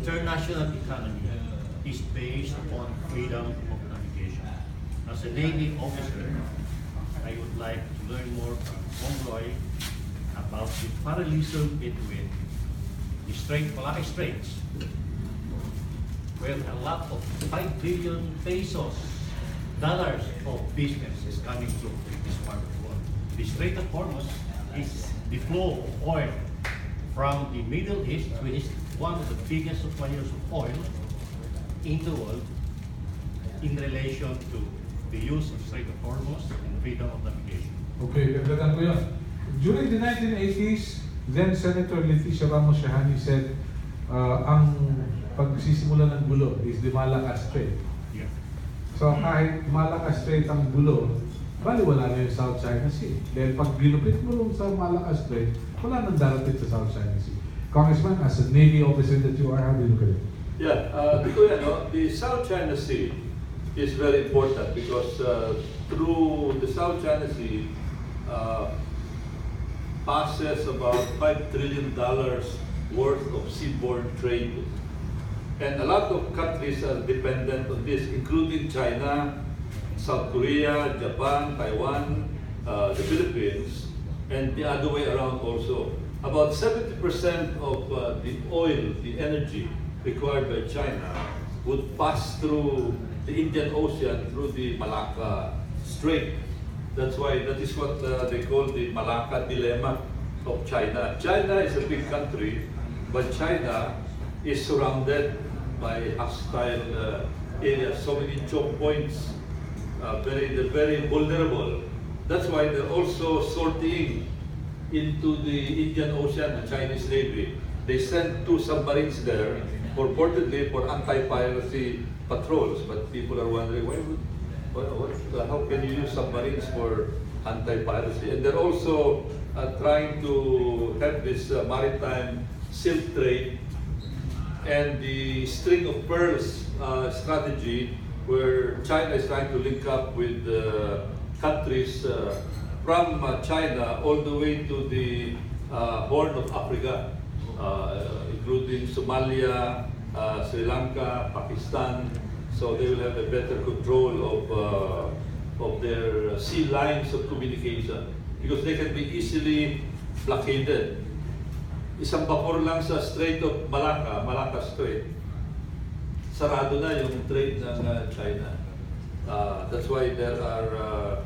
international economy is based on freedom of navigation. As a Navy officer, I would like to learn more from Roy about the parallelism between the Malacca Straits, where a lot of 5 billion pesos, dollars of business is coming through this part of the world. The Strait of Hormuz is the flow of oil from the Middle East, which is one of the biggest suppliers of oil in the world, in relation to the use of Strait of Hormuz and freedom of navigation. Okay, gagdagan ko yun. During the 1980s, then Senator Leticia Ramos Shahani said, ang pagsisimula ng gulo is the Malacca Strait. Yeah. So kahit Malacca Strait ang gulo, bali wala na yung South China Sea. Dahil pag ginupit mo lang sa Malacca Strait, wala nang darating sa South China Sea. Congressman, as a Navy officer that you are, how do you look at it? Yeah, the South China Sea is very important because through the South China Sea passes about $5 trillion worth of seaborne trade. And a lot of countries are dependent on this, including China, South Korea, Japan, Taiwan, the Philippines, and the other way around also. About 70% of the oil, the energy required by China would pass through the Indian Ocean through the Malacca Strait. That's why that is what they call the Malacca dilemma of China. China is a big country, but China is surrounded by hostile areas, so many choke points. They're very vulnerable. That's why they're also sorting into the Indian Ocean, the Chinese Navy. They sent 2 submarines there, purportedly for anti-piracy patrols. But people are wondering, how can you use submarines for anti-piracy? And they're also trying to have this maritime silk trade and the string of pearls strategy, where China is trying to link up with countries from China all the way to the Horn of Africa, including Somalia, Sri Lanka, Pakistan. So they will have a better control of their sea lines of communication because they can be easily blockaded. Isang vapor lang sa Strait of Malacca Strait, sarado na yung trade ng China. That's why there are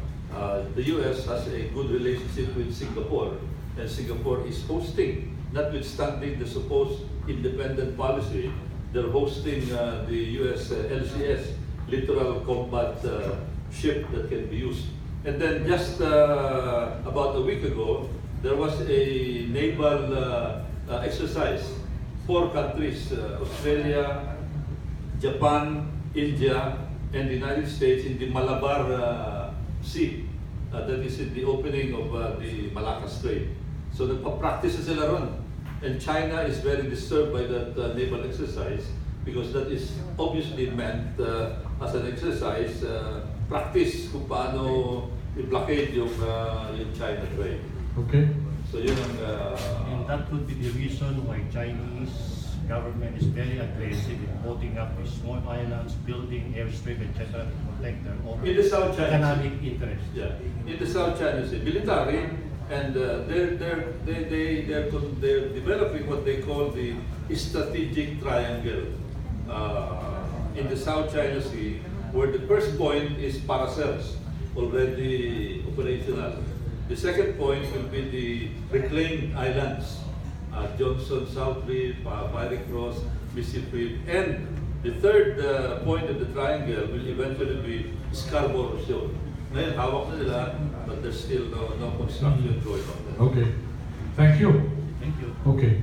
the US has a good relationship with Singapore, and Singapore is hosting, notwithstanding the supposed independent policy, they're hosting the US LCS, Littoral Combat Ship that can be used. And then just about a week ago, there was a naval exercise. 4 countries, Australia, Japan, India, and the United States in the Malabar Sea. That is in the opening of the Malacca Strait. So nagpa-practice sila ron. And China is very disturbed by that naval exercise because that is obviously meant as an exercise, practice kung paano i-blockade yung China trade. Okay. So yun ang... and that could be the reason why Chinese government is very aggressive in putting up these small islands, building airstrip, etc. to protect their own in the South China economic interests. Yeah, in the South China Sea, military, and they're developing what they call the strategic triangle in the South China Sea, where the first point is Paracels, already operational. The second point will be the reclaimed islands, Johnson, South Reef, Fiery Cross, Mississippi, and the third point of the triangle will eventually be Scarborough Shoal. Ngayon, hawak na nila, but there's still no construction going on there. Okay. Thank you. Thank you. Okay.